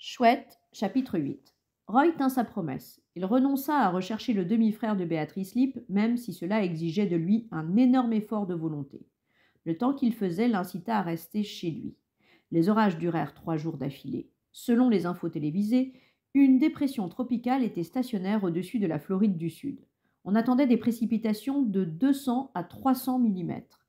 Chouette, chapitre 8. Roy tint sa promesse. Il renonça à rechercher le demi-frère de Béatrice Lipp, même si cela exigeait de lui un énorme effort de volonté. Le temps qu'il faisait l'incita à rester chez lui. Les orages durèrent 3 jours d'affilée. Selon les infos télévisées, une dépression tropicale était stationnaire au-dessus de la Floride du Sud. On attendait des précipitations de 200 à 300 millimètres.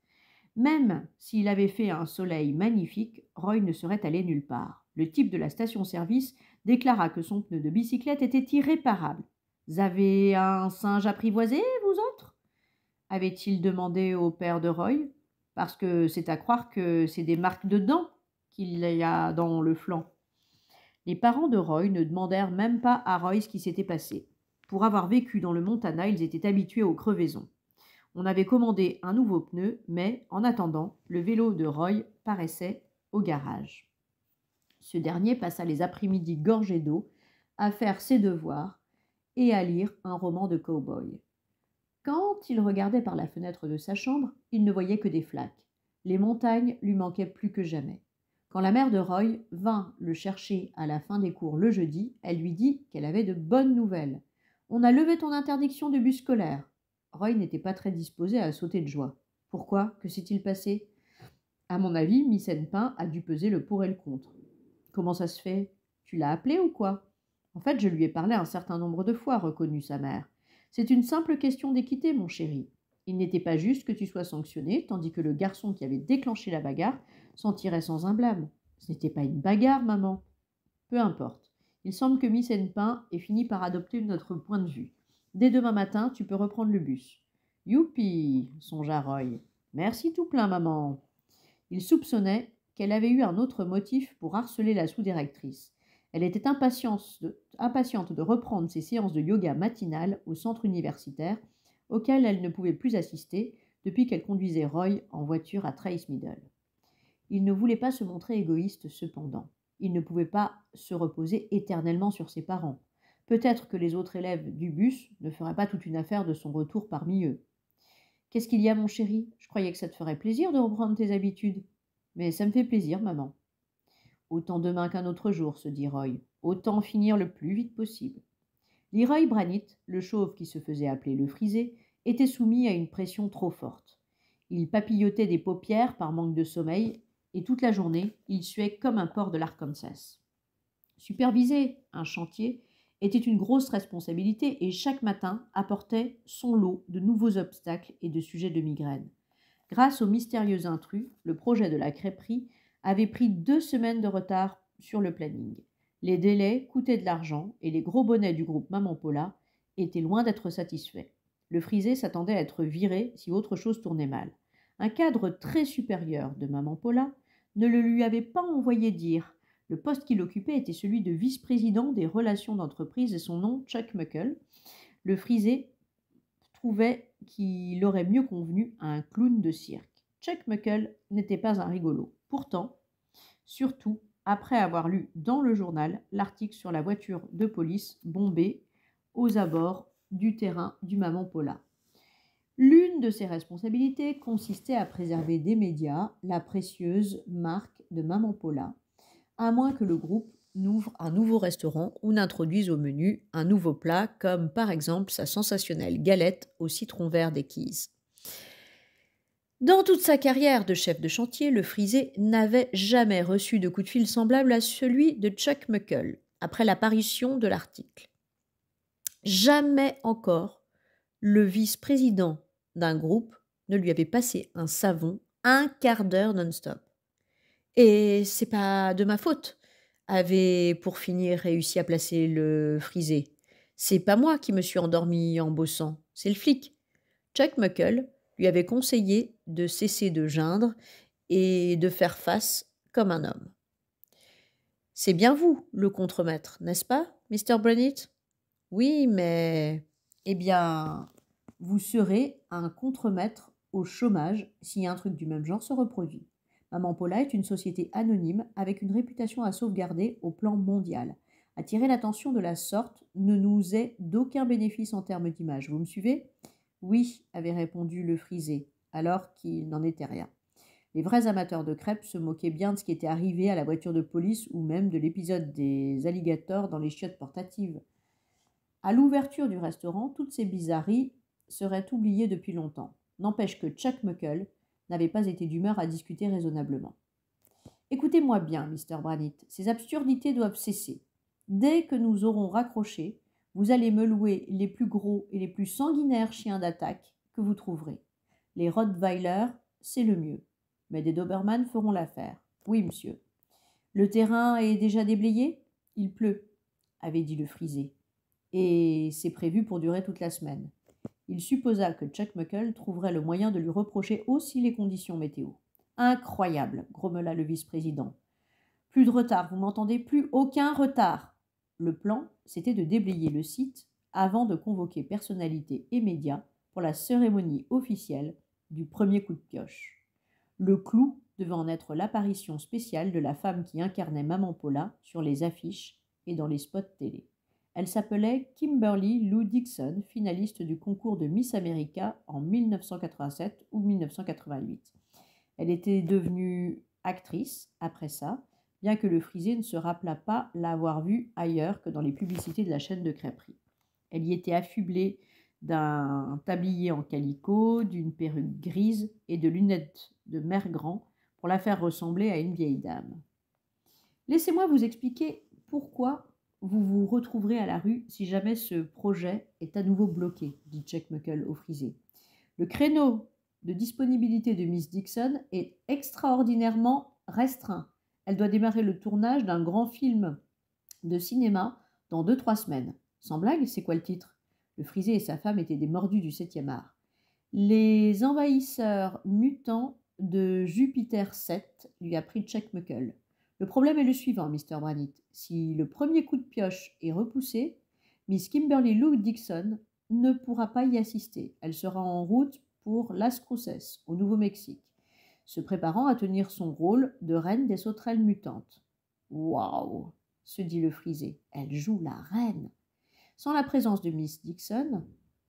Même s'il avait fait un soleil magnifique, Roy ne serait allé nulle part. Le type de la station-service déclara que son pneu de bicyclette était irréparable. « Vous avez un singe apprivoisé, vous autres ?» avait-il demandé au père de Roy, parce que c'est à croire que c'est des marques de dents qu'il y a dans le flanc. Les parents de Roy ne demandèrent même pas à Roy ce qui s'était passé. Pour avoir vécu dans le Montana, ils étaient habitués aux crevaisons. On avait commandé un nouveau pneu, mais, en attendant, le vélo de Roy paraissait au garage. Ce dernier passa les après-midi gorgés d'eau à faire ses devoirs et à lire un roman de cow-boy. Quand il regardait par la fenêtre de sa chambre, il ne voyait que des flaques. Les montagnes lui manquaient plus que jamais. Quand la mère de Roy vint le chercher à la fin des cours le jeudi, elle lui dit qu'elle avait de bonnes nouvelles. « On a levé ton interdiction de bus scolaire. » Roy n'était pas très disposé à sauter de joie. « Pourquoi ? Que s'est-il passé ?» À mon avis, Miss Hennepain a dû peser le pour et le contre. « Comment ça se fait ? Tu l'as appelé ou quoi ?»« En fait, je lui ai parlé un certain nombre de fois, reconnut sa mère. C'est une simple question d'équité, mon chéri. Il n'était pas juste que tu sois sanctionné, tandis que le garçon qui avait déclenché la bagarre s'en tirait sans un blâme. Ce n'était pas une bagarre, maman. Peu importe. Il semble que Miss Hennepain ait fini par adopter notre point de vue. Dès demain matin, tu peux reprendre le bus. Youpi, songea Roy. Merci tout plein, maman. Il soupçonnait qu'elle avait eu un autre motif pour harceler la sous-directrice. Elle était impatiente de reprendre ses séances de yoga matinales au centre universitaire, auxquelles elle ne pouvait plus assister depuis qu'elle conduisait Roy en voiture à Trace Middle. Il ne voulait pas se montrer égoïste cependant. Il ne pouvait pas se reposer éternellement sur ses parents. Peut-être que les autres élèves du bus ne feraient pas toute une affaire de son retour parmi eux. « Qu'est-ce qu'il y a, mon chéri ? Je croyais que ça te ferait plaisir de reprendre tes habitudes. »« Mais ça me fait plaisir, maman. » « Autant demain qu'un autre jour, se dit Roy. Autant finir le plus vite possible. » Leroy Branit, le chauve qui se faisait appeler le frisé, était soumis à une pression trop forte. Il papillotait des paupières par manque de sommeil, et toute la journée, il suait comme un porc de l'Arkansas. Superviser un chantier était une grosse responsabilité et chaque matin apportait son lot de nouveaux obstacles et de sujets de migraine. Grâce au mystérieux intrus, le projet de la crêperie avait pris 2 semaines de retard sur le planning. Les délais coûtaient de l'argent et les gros bonnets du groupe Maman Paula étaient loin d'être satisfaits. Le frisé s'attendait à être viré si autre chose tournait mal. Un cadre très supérieur de Maman Paula ne le lui avait pas envoyé dire. Le poste qu'il occupait était celui de vice-président des relations d'entreprise et son nom, Chuck Muckle. Le frisé trouvait qu'il aurait mieux convenu à un clown de cirque. Chuck Muckle n'était pas un rigolo. Pourtant, surtout après avoir lu dans le journal l'article sur la voiture de police bombée aux abords du terrain du Maman Paula. L'une de ses responsabilités consistait à préserver des médias la précieuse marque de Maman Paula, à moins que le groupe n'ouvre un nouveau restaurant ou n'introduise au menu un nouveau plat, comme par exemple sa sensationnelle galette au citron vert des Keys. Dans toute sa carrière de chef de chantier, le frisé n'avait jamais reçu de coup de fil semblable à celui de Chuck Muckle après l'apparition de l'article. Jamais encore le vice-président d'un groupe ne lui avait passé un savon un quart d'heure non-stop. Et c'est pas de ma faute, avait pour finir réussi à placer le frisé. C'est pas moi qui me suis endormi en bossant, c'est le flic. Chuck Muckle lui avait conseillé de cesser de geindre et de faire face comme un homme. C'est bien vous, le contremaître, n'est-ce pas, Mr. Branit ? Oui, mais... Eh bien, vous serez un contremaître au chômage si un truc du même genre se reproduit. Maman Paula est une société anonyme avec une réputation à sauvegarder au plan mondial. Attirer l'attention de la sorte ne nous est d'aucun bénéfice en termes d'image. Vous me suivez ? Oui, avait répondu le frisé, alors qu'il n'en était rien. Les vrais amateurs de crêpes se moquaient bien de ce qui était arrivé à la voiture de police ou même de l'épisode des alligators dans les chiottes portatives. À l'ouverture du restaurant, toutes ces bizarreries seraient oubliées depuis longtemps. N'empêche que Chuck Muckle n'avait pas été d'humeur à discuter raisonnablement. Écoutez-moi bien, Mr. Brannit, ces absurdités doivent cesser. Dès que nous aurons raccroché, vous allez me louer les plus gros et les plus sanguinaires chiens d'attaque que vous trouverez. Les Rottweiler, c'est le mieux. Mais des Doberman feront l'affaire. Oui, monsieur. Le terrain est déjà déblayé ? Il pleut, avait dit le frisé. Et c'est prévu pour durer toute la semaine. Il supposa que Chuck Muckle trouverait le moyen de lui reprocher aussi les conditions météo. Incroyable, grommela le vice-président. Plus de retard, vous m'entendez ? Plus aucun retard. Le plan, c'était de déblayer le site avant de convoquer personnalités et médias pour la cérémonie officielle du premier coup de pioche. Le clou devait en être l'apparition spéciale de la femme qui incarnait Maman Paula sur les affiches et dans les spots télé. Elle s'appelait Kimberly Lou Dixon, finaliste du concours de Miss America en 1987 ou 1988. Elle était devenue actrice après ça, bien que le frisé ne se rappelât pas l'avoir vue ailleurs que dans les publicités de la chaîne de crêperie. Elle y était affublée d'un tablier en calicot, d'une perruque grise et de lunettes de mère grand pour la faire ressembler à une vieille dame. Laissez-moi vous expliquer pourquoi vous vous retrouverez à la rue si jamais ce projet est à nouveau bloqué, dit Chuck Muckle au frisé. Le créneau de disponibilité de Miss Dixon est extraordinairement restreint. Elle doit démarrer le tournage d'un grand film de cinéma dans 2-3 semaines. Sans blague, c'est quoi le titre ? Le frisé et sa femme étaient des mordus du 7e art. Les envahisseurs mutants de Jupiter 7, lui apprit Chuck Muckle. Le problème est le suivant, Mr. Brannit. Si le premier coup de pioche est repoussé, Miss Kimberly Lou Dixon ne pourra pas y assister. Elle sera en route pour Las Cruces, au Nouveau-Mexique, se préparant à tenir son rôle de reine des sauterelles mutantes. Waouh, se dit le frisé, elle joue la reine. Sans la présence de Miss Dixon,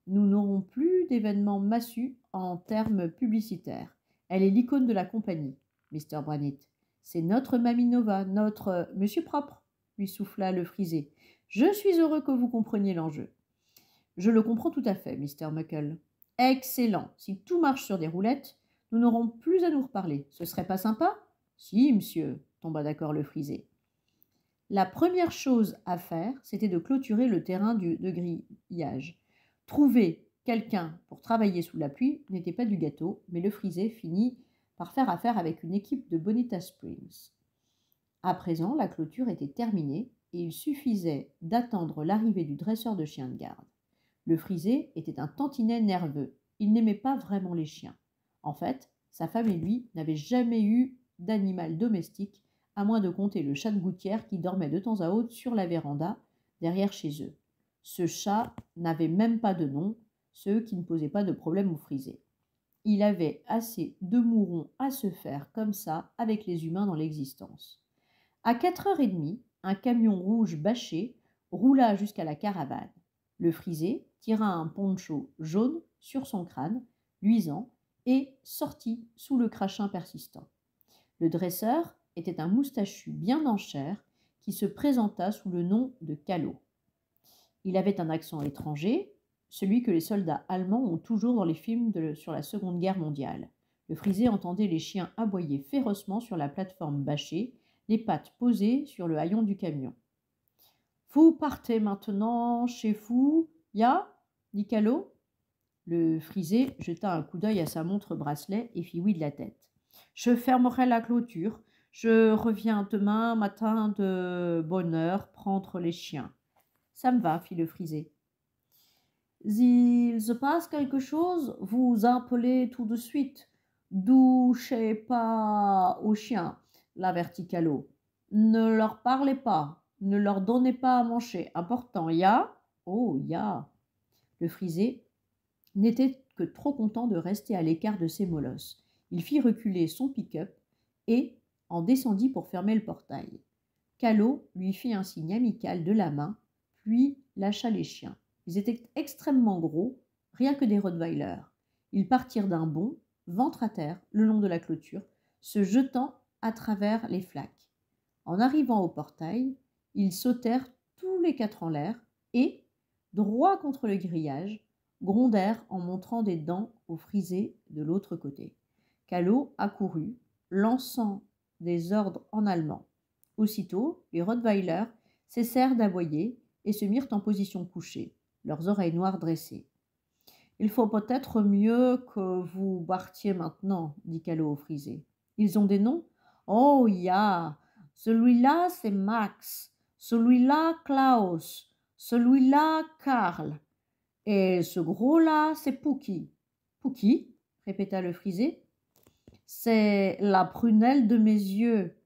nous n'aurons plus d'événements massus en termes publicitaires. Elle est l'icône de la compagnie, Mr. Brannit. C'est notre Mamie Nova, notre Monsieur Propre, lui souffla le frisé. Je suis heureux que vous compreniez l'enjeu. Je le comprends tout à fait, Mr. Muckle. Excellent. Si tout marche sur des roulettes, nous n'aurons plus à nous reparler. Ce serait pas sympa ? Si, monsieur, tomba d'accord le frisé. La première chose à faire, c'était de clôturer le terrain de grillage. Trouver quelqu'un pour travailler sous la pluie n'était pas du gâteau, mais le frisé finit par faire affaire avec une équipe de Bonita Springs. À présent, la clôture était terminée et il suffisait d'attendre l'arrivée du dresseur de chiens de garde. Le frisé était un tantinet nerveux. Il n'aimait pas vraiment les chiens. En fait, sa femme et lui n'avaient jamais eu d'animal domestique, à moins de compter le chat de gouttière qui dormait de temps à autre sur la véranda, derrière chez eux. Ce chat n'avait même pas de nom, ce qui ne posait pas de problème au frisé. Il avait assez de mourons à se faire comme ça avec les humains dans l'existence. À 4h30, un camion rouge bâché roula jusqu'à la caravane. Le frisé tira un poncho jaune sur son crâne, luisant, et sortit sous le crachin persistant. Le dresseur était un moustachu bien en chair qui se présenta sous le nom de Callot. Il avait un accent étranger, celui que les soldats allemands ont toujours dans les films sur la Seconde Guerre mondiale. Le frisé entendait les chiens aboyer férocement sur la plateforme bâchée, les pattes posées sur le haillon du camion. « Vous partez maintenant chez vous, ya » dit Callot. Le frisé jeta un coup d'œil à sa montre bracelet et fit oui de la tête. « Je fermerai la clôture. Je reviens demain matin de bonne heure prendre les chiens. »« Ça me va, fit le frisé. »« S'il se passe quelque chose, vous appelez tout de suite. Douchez pas aux chiens, l'avertit Callot. Ne leur parlez pas, ne leur donnez pas à manger. Important, ya ? Oh, ya !» Le frisé n'était que trop content de rester à l'écart de ses molosses. Il fit reculer son pick-up et en descendit pour fermer le portail. Callot lui fit un signe amical de la main, puis lâcha les chiens. Ils étaient extrêmement gros, rien que des Rottweilers. Ils partirent d'un bond, ventre à terre, le long de la clôture, se jetant à travers les flaques. En arrivant au portail, ils sautèrent tous les quatre en l'air et, droit contre le grillage, grondèrent en montrant des dents aux frisés de l'autre côté. Callot accourut, lançant des ordres en allemand. Aussitôt, les Rottweilers cessèrent d'aboyer et se mirent en position couchée, leurs oreilles noires dressées. « Il faut peut-être mieux que vous bartiez maintenant, dit Callot au frisé. Ils ont des noms ? Oh, ya, celui-là c'est Max, celui-là Klaus, celui-là Karl, et ce gros-là c'est Pouki. Pouki, répéta le frisé. C'est la prunelle de mes yeux.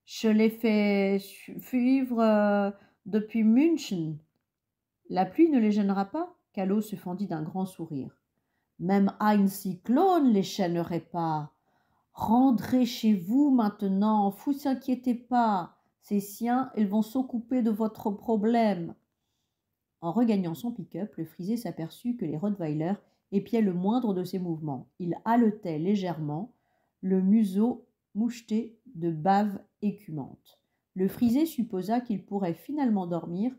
Je l'ai fait suivre depuis München. La pluie ne les gênera pas? Callot se fendit d'un grand sourire. Même un cyclone ne les gênerait pas. Rentrez chez vous maintenant, vous inquiétez pas. Ces siens, ils vont s'occuper de votre problème. En regagnant son pick-up, le frisé s'aperçut que les Rottweilers épiaient le moindre de ses mouvements. Il haletait légèrement, le museau moucheté de bave écumante. Le frisé supposa qu'il pourrait finalement dormir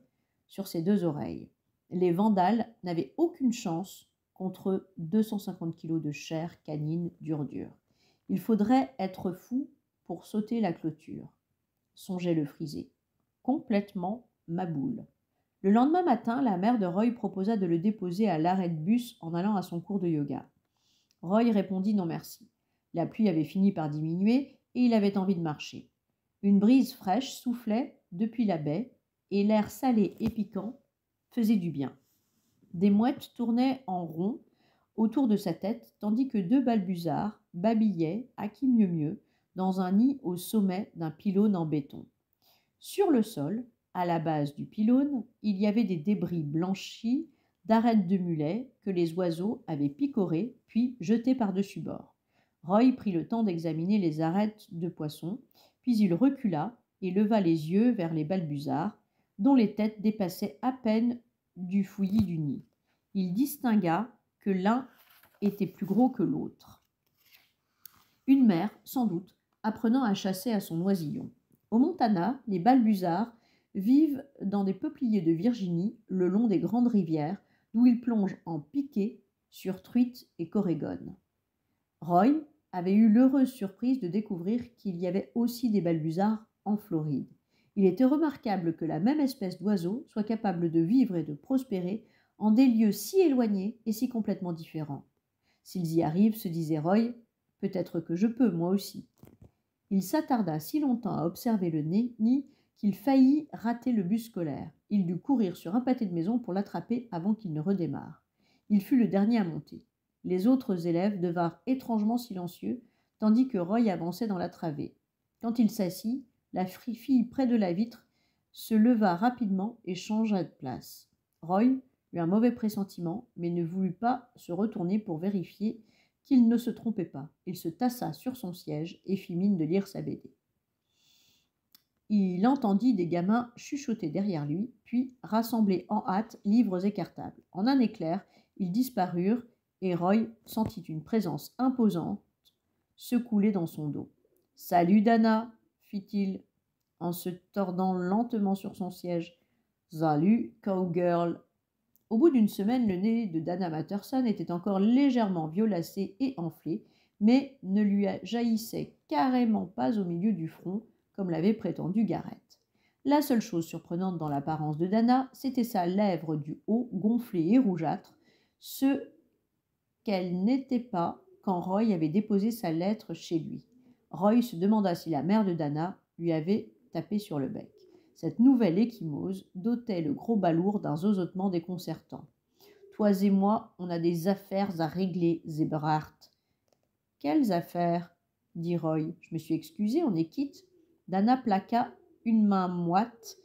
sur ses deux oreilles. Les Vandales n'avaient aucune chance contre 250 kilos de chair canine dure. Il faudrait être fou pour sauter la clôture, songeait le frisé, complètement maboule. Le lendemain matin, la mère de Roy proposa de le déposer à l'arrêt de bus en allant à son cours de yoga. Roy répondit non merci. La pluie avait fini par diminuer et il avait envie de marcher. Une brise fraîche soufflait depuis la baie et l'air salé et piquant faisait du bien. Des mouettes tournaient en rond autour de sa tête, tandis que deux balbuzards babillaient, à qui mieux mieux, dans un nid au sommet d'un pylône en béton. Sur le sol, à la base du pylône, il y avait des débris blanchis d'arêtes de mulets que les oiseaux avaient picorées puis jetées par-dessus bord. Roy prit le temps d'examiner les arêtes de poissons, puis il recula et leva les yeux vers les balbuzards, dont les têtes dépassaient à peine du fouillis du nid. Il distingua que l'un était plus gros que l'autre. Une mère, sans doute, apprenant à chasser à son oisillon. Au Montana, les balbuzards vivent dans des peupliers de Virginie le long des grandes rivières, d'où ils plongent en piqué sur truites et corégones. Roy avait eu l'heureuse surprise de découvrir qu'il y avait aussi des balbuzards en Floride. Il était remarquable que la même espèce d'oiseau soit capable de vivre et de prospérer en des lieux si éloignés et si complètement différents. S'ils y arrivent, se disait Roy, peut-être que je peux, moi aussi. Il s'attarda si longtemps à observer le nid qu'il faillit rater le bus scolaire. Il dut courir sur un pâté de maison pour l'attraper avant qu'il ne redémarre. Il fut le dernier à monter. Les autres élèves devinrent étrangement silencieux, tandis que Roy avançait dans la travée. Quand il s'assit, la fille près de la vitre se leva rapidement et changea de place. Roy eut un mauvais pressentiment, mais ne voulut pas se retourner pour vérifier qu'il ne se trompait pas. Il se tassa sur son siège et fit mine de lire sa BD. Il entendit des gamins chuchoter derrière lui, puis rassembler en hâte livres et cartables. En un éclair, ils disparurent et Roy sentit une présence imposante se couler dans son dos. « Salut Dana !» fit-il en se tordant lentement sur son siège. « Salut, cowgirl !» Au bout d'une semaine, le nez de Dana Matterson était encore légèrement violacé et enflé, mais ne lui jaillissait carrément pas au milieu du front, comme l'avait prétendu Garrett. La seule chose surprenante dans l'apparence de Dana, c'était sa lèvre du haut, gonflée et rougeâtre, ce qu'elle n'était pas quand Roy avait déposé sa lettre chez lui. Roy se demanda si la mère de Dana lui avait tapé sur le bec. Cette nouvelle échymose dotait le gros balourd d'un zozotement déconcertant. « Toi et moi, on a des affaires à régler, Zebrart. »« Quelles affaires ?» dit Roy. « Je me suis excusé, on est quitte. » Dana plaqua une main moite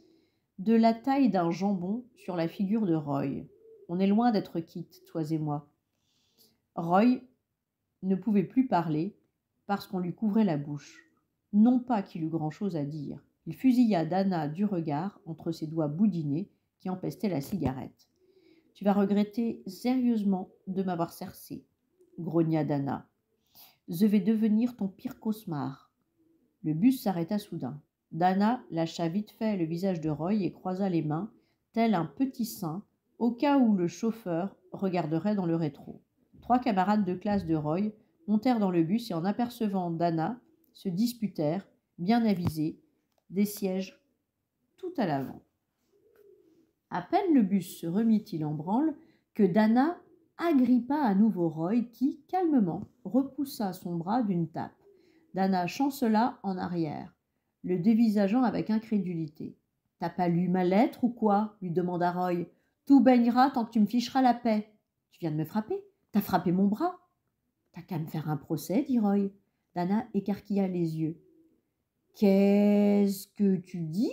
de la taille d'un jambon sur la figure de Roy. « On est loin d'être quitte, toi et moi. » Roy ne pouvait plus parler parce qu'on lui couvrait la bouche. Non pas qu'il eût grand-chose à dire. Il fusilla Dana du regard entre ses doigts boudinés qui empestaient la cigarette. « Tu vas regretter sérieusement de m'avoir cercé, » grogna Dana. Je vais devenir ton pire cauchemar. Le bus s'arrêta soudain. Dana lâcha vite fait le visage de Roy et croisa les mains, tel un petit saint, au cas où le chauffeur regarderait dans le rétro. 3 camarades de classe de Roy montèrent dans le bus et en apercevant Dana, se disputèrent, bien avisés, des sièges tout à l'avant. À peine le bus se remit-il en branle que Dana agrippa à nouveau Roy qui, calmement, repoussa son bras d'une tape. Dana chancela en arrière, le dévisageant avec incrédulité. « T'as pas lu ma lettre ou quoi ?» lui demanda Roy. « Tout baignera tant que tu me ficheras la paix. Tu viens de me frapper. T'as frappé mon bras. »« T'as qu'à me faire un procès, dit Roy. » Dana écarquilla les yeux. « Qu'est-ce que tu dis ?»«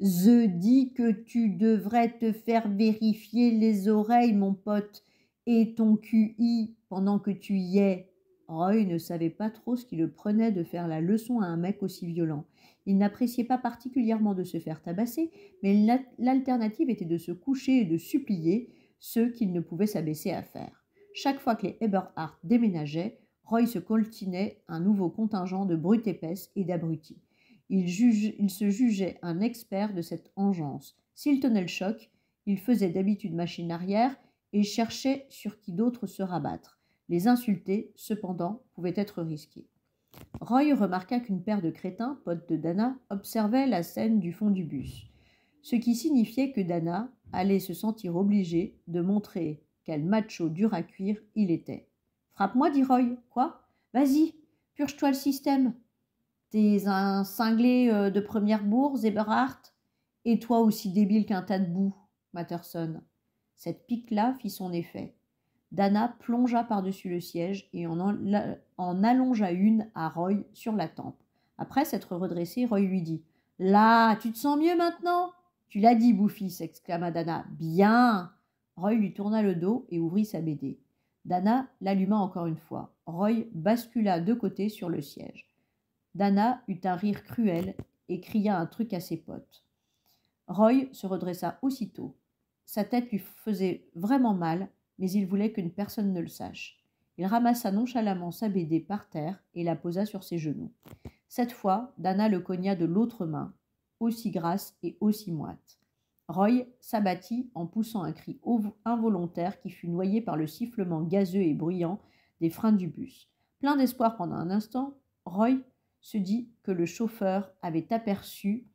Je dis que tu devrais te faire vérifier les oreilles, mon pote, et ton QI pendant que tu y es. » Roy ne savait pas trop ce qui le prenait de faire la leçon à un mec aussi violent. Il n'appréciait pas particulièrement de se faire tabasser, mais l'alternative était de se coucher et de supplier, ce qu'il ne pouvait s'abaisser à faire. Chaque fois que les Eberhardt déménageaient, Roy se coltinait un nouveau contingent de brutes épaisses et d'abrutis. Il se jugeait un expert de cette engeance. S'il tenait le choc, il faisait d'habitude machine arrière et cherchait sur qui d'autre se rabattre. Les insulter, cependant, pouvait être risqué. Roy remarqua qu'une paire de crétins, potes de Dana, observait la scène du fond du bus, ce qui signifiait que Dana allait se sentir obligé de montrer quel macho dur à cuire il était. « Frappe-moi, dit Roy. »« Quoi ? Vas-y, purge-toi le système. T'es un cinglé de première bourse, Eberhardt, et toi aussi débile qu'un tas de boue, Matterson. » Cette pique-là fit son effet. Dana plongea par-dessus le siège et en allongea une à Roy sur la tempe. Après s'être redressé, Roy lui dit « Là, tu te sens mieux maintenant ?»« Tu l'as dit, Bouffi !» s'exclama Dana. « Bien !» Roy lui tourna le dos et ouvrit sa BD. Dana l'alluma encore une fois. Roy bascula de côté sur le siège. Dana eut un rire cruel et cria un truc à ses potes. Roy se redressa aussitôt. Sa tête lui faisait vraiment mal, mais il voulait qu'une personne ne le sache. Il ramassa nonchalamment sa BD par terre et la posa sur ses genoux. Cette fois, Dana le cogna de l'autre main, aussi grasse et aussi moite. Roy s'abattit en poussant un cri involontaire qui fut noyé par le sifflement gazeux et bruyant des freins du bus. Plein d'espoir pendant un instant, Roy se dit que le chauffeur avait aperçu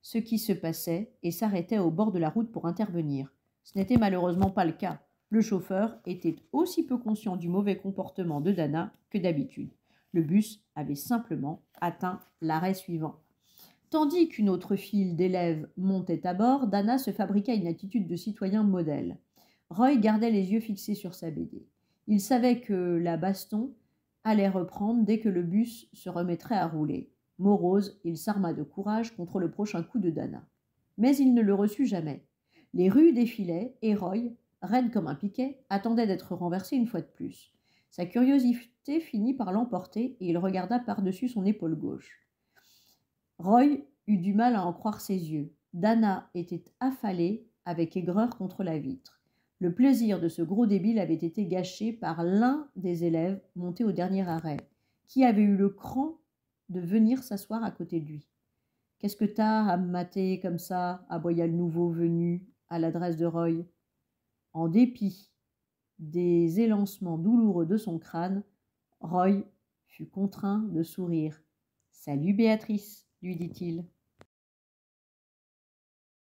ce qui se passait et s'arrêtait au bord de la route pour intervenir. Ce n'était malheureusement pas le cas. Le chauffeur était aussi peu conscient du mauvais comportement de Dana que d'habitude. Le bus avait simplement atteint l'arrêt suivant. Tandis qu'une autre file d'élèves montait à bord, Dana se fabriqua une attitude de citoyen modèle. Roy gardait les yeux fixés sur sa BD. Il savait que la baston allait reprendre dès que le bus se remettrait à rouler. Morose, il s'arma de courage contre le prochain coup de Dana. Mais il ne le reçut jamais. Les rues défilaient et Roy, raide comme un piquet, attendait d'être renversé une fois de plus. Sa curiosité finit par l'emporter et il regarda par-dessus son épaule gauche. Roy eut du mal à en croire ses yeux. Dana était affalée avec aigreur contre la vitre. Le plaisir de ce gros débile avait été gâché par l'un des élèves monté au dernier arrêt, qui avait eu le cran de venir s'asseoir à côté de lui. « Qu'est-ce que t'as à me mater comme ça ?» aboya le nouveau venu à l'adresse de Roy. En dépit des élancements douloureux de son crâne, Roy fut contraint de sourire. « Salut Béatrice » lui dit-il.